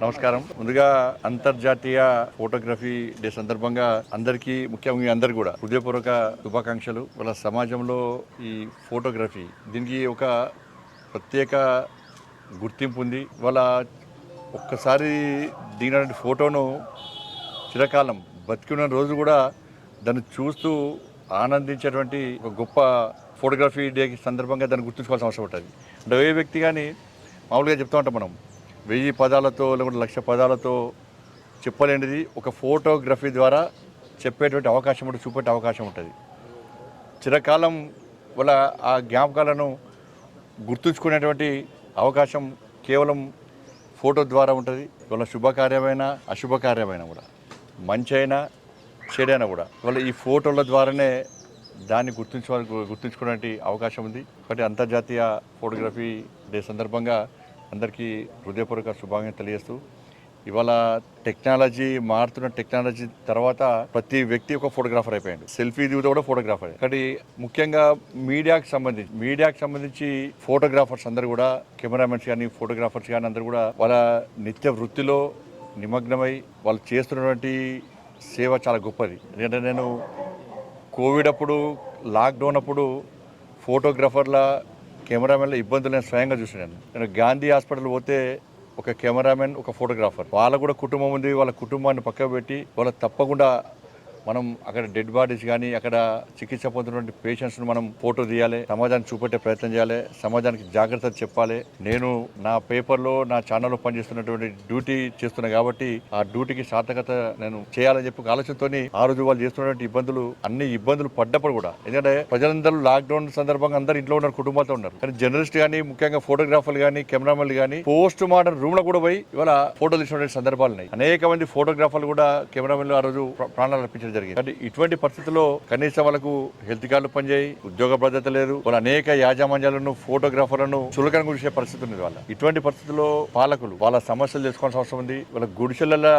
నమస్కారం. ముందుగా అంతర్జాతీయ ఫోటోగ్రఫీ డే సందర్భంగా అందరికీ, ముఖ్యంగా అందరు కూడా హృదయపూర్వక శుభాకాంక్షలు. వాళ్ళ సమాజంలో ఈ ఫోటోగ్రఫీ దీనికి ఒక ప్రత్యేక గుర్తింపు ఉంది. వాళ్ళ ఒక్కసారి దిగినటువంటి ఫోటోను చిరకాలం బతికిన రోజు కూడా దాన్ని చూస్తూ ఆనందించేటువంటి ఒక గొప్ప ఫోటోగ్రఫీ డే సందర్భంగా దాన్ని గుర్తుంచుకోవాల్సిన అవసరం ఉంటుంది. అంటే ఏ వ్యక్తి కానీ మామూలుగా చెప్తూ ఉంటాం మనం 1000 పదాలతో లేకుంటే 1,00,000 పదాలతో చెప్పలేనిది ఒక ఫోటోగ్రఫీ ద్వారా చెప్పేటువంటి అవకాశం ఉంటుంది, చూపెట్టే అవకాశం ఉంటుంది. చిరకాలం వాళ్ళ ఆ జ్ఞాపకాలను గుర్తుంచుకునేటువంటి అవకాశం కేవలం ఫోటో ద్వారా ఉంటుంది. వాళ్ళ శుభకార్యమైన అశుభకార్యమైన కూడా, మంచి అయినా చెడైనా కూడా వాళ్ళ ఈ ఫోటోల ద్వారానే దాన్ని గుర్తుంచుకునే అవకాశం ఉంది. కాబట్టి అంతర్జాతీయ ఫోటోగ్రఫీ డే సందర్భంగా అందరికీ హృదయపూర్వక శుభాకాంక్షలు తెలియజేస్తూ, ఇవాళ టెక్నాలజీ మారుతున్న టెక్నాలజీ తర్వాత ప్రతి వ్యక్తి ఒక ఫోటోగ్రాఫర్ అయిపోయాడు. సెల్ఫీ దిగుతూ కూడా ఫోటోగ్రాఫర్. కాబట్టి ముఖ్యంగా మీడియాకి సంబంధించి ఫోటోగ్రాఫర్స్ అందరూ కూడా, కెమెరామెన్స్ కానీ ఫోటోగ్రాఫర్స్ కానీ అందరూ కూడా వాళ్ళ నిత్య వృత్తిలో నిమగ్నమై వాళ్ళు చేస్తున్నటువంటి సేవ చాలా గొప్పది. ఎందుకంటే నేను కోవిడ్ అప్పుడు, లాక్డౌన్ అప్పుడు ఫోటోగ్రాఫర్ల కెమెరామెన్ల ఇబ్బందులు నేను స్వయంగా చూసినాను. నేను గాంధీ హాస్పిటల్ పోతే ఒక కెమెరామెన్, ఒక ఫోటోగ్రాఫర్, వాళ్ళ కూడా కుటుంబం ఉంది. వాళ్ళ కుటుంబాన్ని పక్కకు పెట్టి వాళ్ళ తప్పకుండా మనం అక్కడ డెడ్ బాడీస్ కానీ అక్కడ చికిత్స పొందుతున్నటువంటి పేషెంట్స్ను మనం ఫోటో తీయాలి, సమాజానికి చూపెట్టే ప్రయత్నం చేయాలి, సమాజానికి జాగ్రత్తలు చెప్పాలి. నేను నా పేపర్లో, నా ఛానల్లో పనిచేస్తున్నటువంటి డ్యూటీ చేస్తున్నా కాబట్టి ఆ డ్యూటీకి సార్థకత నేను చేయాలని చెప్పి ఆలోచనతో ఆ రోజు వాళ్ళు చేస్తున్నటువంటి అన్ని ఇబ్బందులు పడ్డప్పుడు కూడా, ఎందుకంటే ప్రజలందరూ లాక్డౌన్ సందర్భంగా అందరూ ఇంట్లో ఉన్నారు, కుటుంబాలతో ఉన్నారు. కానీ జర్నలిస్ట్ కానీ, ముఖ్యంగా ఫోటోగ్రాఫర్లు కానీ, కెమెరామెన్లు కానీ పోస్ట్ మార్టం రూమ్ లో కూడా పోయి ఇవాళ ఫోటోలు తీసినటువంటి సందర్భాలు ఉన్నాయి. అనేక మంది ఫోటోగ్రాఫర్లు కూడా, కెమెరామెన్లు ఆ రోజు ప్రాణాలు అర్పించడం జరిగింది. అంటే ఇటువంటి పరిస్థితుల్లో కనీసం వాళ్ళకు హెల్త్ కార్డులు పనిచేయి, ఉద్యోగ భద్రత లేదు, వాళ్ళ అనేక యాజమాన్యాలను, ఫోటోగ్రాఫర్లను చులకన గురిసే పరిస్థితి ఉంది. ఇటువంటి పరిస్థితుల్లో పాలకులు వాళ్ళ సమస్యలు తెలుసుకోవాల్సిన అవసరం ఉంది. వాళ్ళ గుడిసెల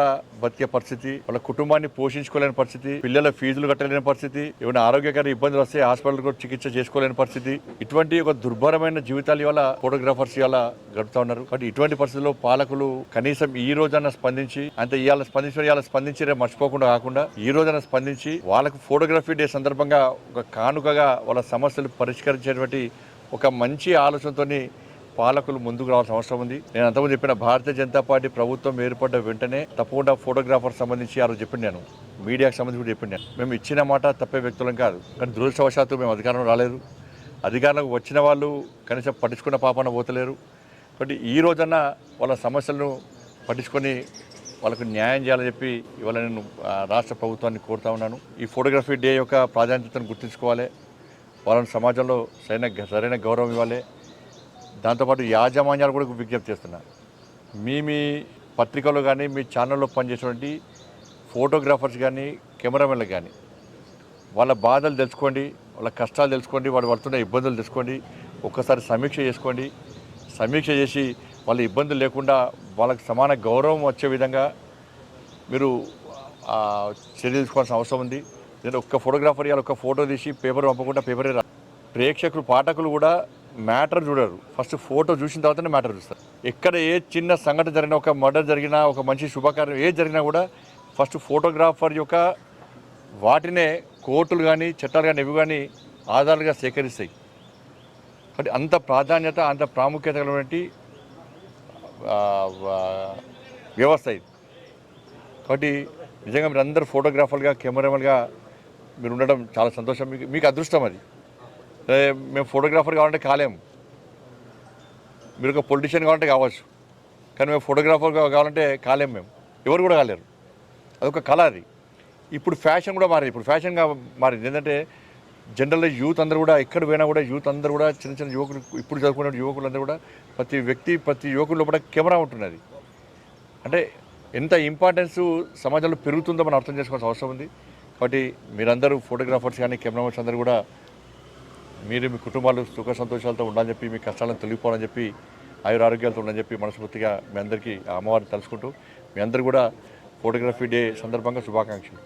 బతికే పరిస్థితి, వాళ్ళ కుటుంబాన్ని పోషించుకోలేని పరిస్థితి, పిల్లల ఫీజులు కట్టలేని పరిస్థితి, ఏమైనా ఆరోగ్యకర ఇబ్బందులు వస్తే హాస్పిటల్ కూడా చికిత్స చేసుకోలేని పరిస్థితి, ఇటువంటి ఒక దుర్భరమైన జీవితాలు ఇవాళ ఫోటోగ్రాఫర్స్ ఇవాళ గడుపుతా ఉన్నారు. కాబట్టి ఇటువంటి పరిస్థితుల్లో పాలకులు కనీసం ఈ రోజన్నా స్పందించి, అంటే ఇవాళ స్పందించి మర్చిపోకుండా కాకుండా ఈ రోజన్నా స్పందించి వాళ్ళకు ఫోటోగ్రఫీ డే సందర్భంగా ఒక కానుకగా వాళ్ళ సమస్యలు పరిష్కరించేటువంటి ఒక మంచి ఆలోచనతో పాలకులు ముందుకు రావాల్సిన అవసరం ఉంది. నేను అంతకుముందు చెప్పిన, భారతీయ జనతా పార్టీ ప్రభుత్వం ఏర్పడ్డ వెంటనే తప్పకుండా ఫోటోగ్రాఫర్ సంబంధించి ఆ రోజు చెప్పింది, నేను మీడియాకు సంబంధించి కూడా చెప్పింది. మేము ఇచ్చిన మాట తప్పే వ్యక్తులం కాదు, కానీ దురదృష్టవశాత్తు మేము అధికారంలో రాలేదు. అధికారంలోకి వచ్చిన వాళ్ళు కనీసం పట్టించుకున్న పాపన పోతలేరు. కాబట్టి ఈ రోజన్నా వాళ్ళ సమస్యలను పట్టించుకొని వాళ్ళకు న్యాయం చేయాలని చెప్పి ఇవాళ నేను రాష్ట్ర ప్రభుత్వాన్ని కోరుతా ఉన్నాను. ఈ ఫోటోగ్రఫీ డే యొక్క ప్రాధాన్యతను గుర్తుంచుకోవాలి, వాళ్ళని సమాజంలో సరైన గౌరవం ఇవ్వాలి. దాంతోపాటు యాజమాన్యాలు కూడా విజ్ఞప్తి చేస్తున్నా, మీ పత్రికలో కానీ, మీ ఛానల్లో పనిచేసేటువంటి ఫోటోగ్రాఫర్స్ కానీ, కెమెరామెన్లకు కానీ వాళ్ళ బాధలు తెలుసుకోండి, వాళ్ళ కష్టాలు తెలుసుకోండి, వాళ్ళు పడుతున్న ఇబ్బందులు తెలుసుకోండి. ఒక్కసారి సమీక్ష చేసి వాళ్ళ ఇబ్బందులు లేకుండా వాళ్ళకి సమాన గౌరవం వచ్చే విధంగా మీరు చర్య తీసుకోవాల్సిన అవసరం ఉంది. నేను ఒక్క ఫోటోగ్రాఫర్ ఇవాళ ఒక్క ఫోటో తీసి పేపర్ పంపకుండా పేపరే ప్రేక్షకులు, పాఠకులు కూడా మ్యాటర్ చూడరు, ఫస్ట్ ఫోటో చూసిన తర్వాతనే మ్యాటర్ చూస్తారు. ఎక్కడ ఏ చిన్న సంఘటన జరిగినా, ఒక మర్డర్ జరిగినా, ఒక మంచి శుభకార్యం ఏది జరిగినా కూడా ఫస్ట్ ఫోటోగ్రాఫర్ యొక్క వాటినే కోర్టులు కానీ, చట్టాలు కానీ, ఇవి కానీ ఆధారాలుగా సేకరిస్తాయి. కాబట్టి అంత ప్రాధాన్యత, అంత ప్రాముఖ్యత కలిగినటువంటి వ్యవస్థ ఇది. కాబట్టి నిజంగా మీరు అందరూ ఫోటోగ్రాఫర్గా, కెమెరామెన్గా మీరు ఉండడం చాలా సంతోషం. మీకు అదృష్టం అది. మేము ఫోటోగ్రాఫర్ కావాలంటే కాలేము, మీరు ఒక పొలిటీషియన్ కావాలంటే కావచ్చు, కానీ మేము ఫోటోగ్రాఫర్ కావాలంటే కాలేము, మేము ఎవరు కూడా కాలేరు. అదొక కళ అది. ఇప్పుడు ఫ్యాషన్ కూడా మారింది, ఫ్యాషన్గా మారింది. ఏంటంటే జనరల్గా యూత్ అందరూ కూడా, ఎక్కడ పోయినా కూడా యూత్ అందరూ కూడా, చిన్న యువకులు, ఇప్పుడు చదువుకునే యువకులందరూ కూడా ప్రతి యువకుల్లో కూడా కెమెరా ఉంటున్నది. అంటే ఎంత ఇంపార్టెన్స్ సమాజంలో పెరుగుతుందో మనం అర్థం చేసుకోవాల్సిన అవసరం ఉంది. కాబట్టి మీరందరూ ఫోటోగ్రాఫర్స్ కానీ, కెమెరామెన్స్ అందరూ కూడా మీరు మీ కుటుంబాలు సుఖ సంతోషాలతో ఉండాలని చెప్పి, మీ కష్టాలను తొలగిపోవాలని చెప్పి, ఆరోగ్యాలతో ఉండాలని చెప్పి మనస్ఫూర్తిగా మీ అందరికీ అమ్మవారిని తలుచుకుంటూ, మీ అందరూ కూడా ఫోటోగ్రఫీ డే సందర్భంగా శుభాకాంక్షలు.